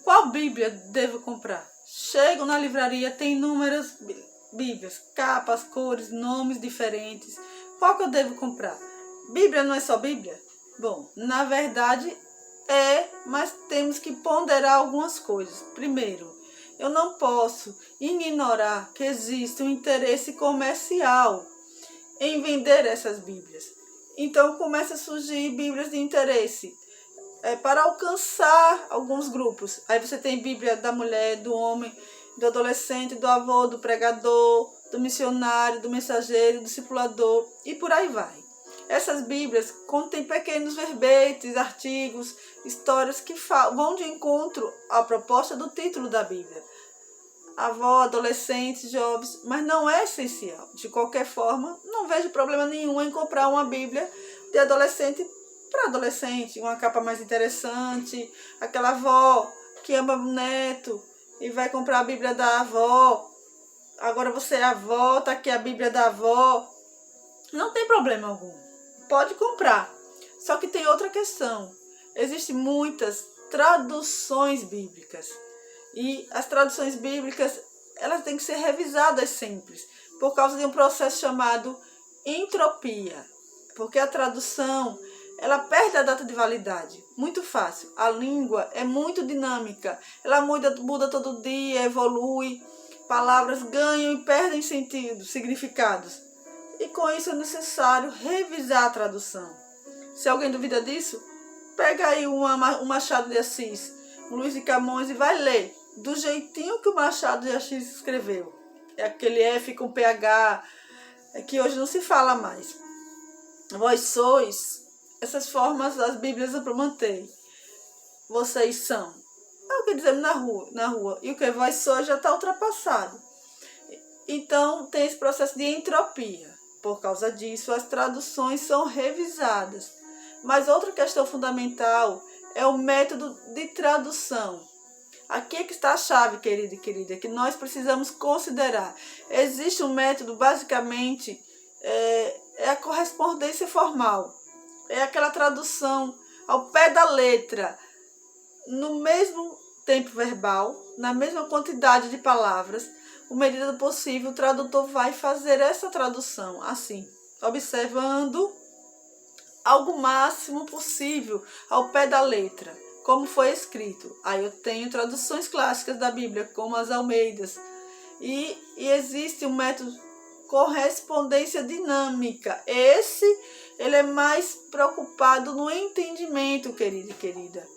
Qual Bíblia devo comprar? Chego na livraria, tem inúmeras Bíblias, capas, cores, nomes diferentes. Qual que eu devo comprar? Bíblia não é só Bíblia? Bom, na verdade mas temos que ponderar algumas coisas. Primeiro, eu não posso ignorar que existe um interesse comercial em vender essas Bíblias. Então começa a surgir Bíblias de interesse para alcançar alguns grupos. Aí você tem Bíblia da mulher, do homem, do adolescente, do avô, do pregador, do missionário, do mensageiro, do discipulador e por aí vai. Essas Bíblias contêm pequenos verbetes, artigos, histórias que vão de encontro à proposta do título da Bíblia. Avó, adolescentes, jovens, mas não é essencial. De qualquer forma, não vejo problema nenhum em comprar uma Bíblia de adolescente para adolescente, uma capa mais interessante, aquela avó que ama o neto e vai comprar a Bíblia da avó. Agora você é avó, tá aqui a Bíblia da avó. Não tem problema algum. Pode comprar. Só que tem outra questão. Existem muitas traduções bíblicas. E as traduções bíblicas, elas têm que ser revisadas sempre, por causa de um processo chamado entropia. Porque a tradução, ela perde a data de validade. Muito fácil. A língua é muito dinâmica. Ela muda todo dia, evolui. Palavras ganham e perdem sentido, significados. E com isso é necessário revisar a tradução. Se alguém duvida disso, pega aí um Machado de Assis, um Luís de Camões e vai ler do jeitinho que o Machado de Assis escreveu. É aquele F com PH, que hoje não se fala mais. Vós sois, essas formas as Bíblias eu mantêm. Vocês são. É o que dizemos na rua. E o que vós sois já está ultrapassado. Então tem esse processo de entropia. Por causa disso, as traduções são revisadas. Mas outra questão fundamental é o método de tradução. Aqui é que está a chave, querido e querida, que nós precisamos considerar. Existe um método, basicamente, é a correspondência formal. É aquela tradução ao pé da letra, no mesmo tempo verbal, na mesma quantidade de palavras. À medida do possível, o tradutor vai fazer essa tradução assim, observando algo máximo possível ao pé da letra, como foi escrito. Aí eu tenho traduções clássicas da Bíblia, como as Almeidas. E existe um método correspondência dinâmica. Ele é mais preocupado no entendimento, querido e querida.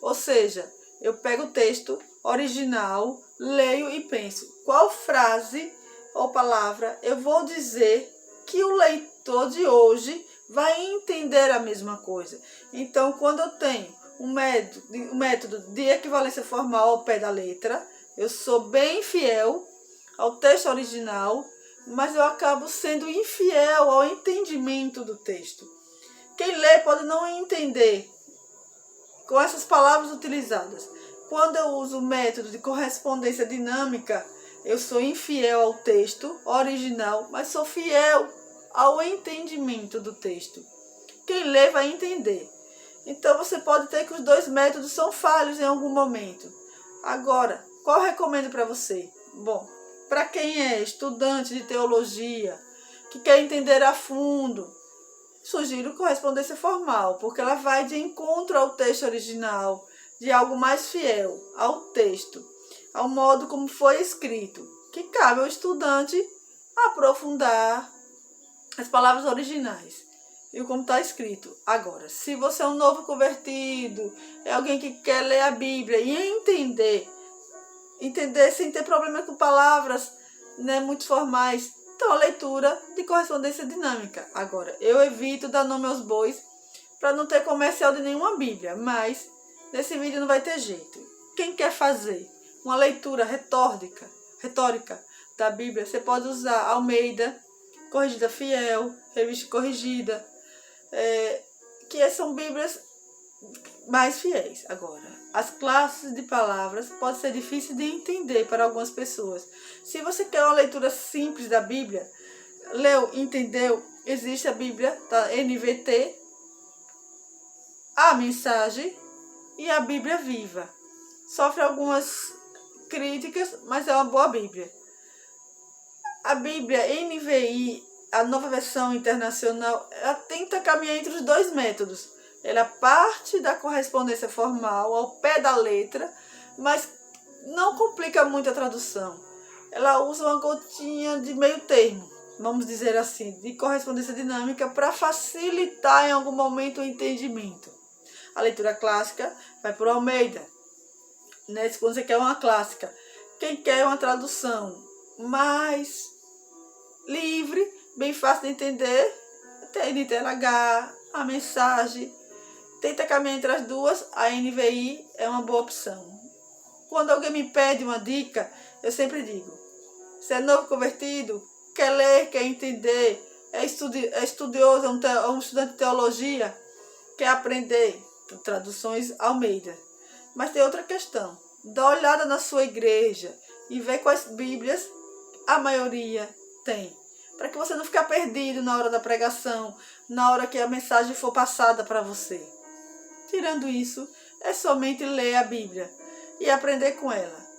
Ou seja, eu pego o texto original, leio e penso, qual frase ou palavra eu vou dizer que o leitor de hoje vai entender a mesma coisa. Então, quando eu tenho um método de equivalência formal ao pé da letra, eu sou bem fiel ao texto original, mas eu acabo sendo infiel ao entendimento do texto. Quem lê pode não entender com essas palavras utilizadas. Quando eu uso o método de correspondência dinâmica, eu sou infiel ao texto original, mas sou fiel ao entendimento do texto. Quem lê vai entender. Então você pode ter que os dois métodos são falhos em algum momento. Agora, qual eu recomendo para você? Bom, para quem é estudante de teologia, que quer entender a fundo, sugiro correspondência formal, porque ela vai de encontro ao texto original, de algo mais fiel ao texto, ao modo como foi escrito, que cabe ao estudante aprofundar as palavras originais e como está escrito. Agora, se você é um novo convertido, é alguém que quer ler a Bíblia e entender sem ter problema com palavras, né, muito formais, então a leitura de correspondência dinâmica. Agora, eu evito dar nome aos bois para não ter comercial de nenhuma Bíblia, mas nesse vídeo não vai ter jeito. Quem quer fazer uma leitura retórica da Bíblia, você pode usar Almeida, Corrigida Fiel, Revista Corrigida, que são Bíblias mais fiéis. Agora, as classes de palavras podem ser difíceis de entender para algumas pessoas. Se você quer uma leitura simples da Bíblia, leu, entendeu, existe a Bíblia da NVT, a Mensagem e a Bíblia Viva. sofre algumas críticas, mas é uma boa Bíblia. A Bíblia NVI, a nova versão internacional, ela tenta caminhar entre os dois métodos. Ela parte da correspondência formal ao pé da letra, mas não complica muito a tradução. Ela usa uma gotinha de meio termo, vamos dizer assim, de correspondência dinâmica para facilitar em algum momento o entendimento. A leitura clássica vai por Almeida, né? Quando você quer uma clássica. Quem quer uma tradução mais livre, bem fácil de entender, tem NTLH, a Mensagem. Tenta caminhar entre as duas, a NVI é uma boa opção. Quando alguém me pede uma dica, eu sempre digo: você é novo convertido, quer ler, quer entender, é estudioso, é um estudante de teologia, quer aprender, traduções Almeida. Mas tem outra questão: dá uma olhada na sua igreja e vê quais Bíblias a maioria tem, para que você não fique perdido na hora da pregação, na hora que a mensagem for passada para você. Tirando isso, é somente ler a Bíblia e aprender com ela.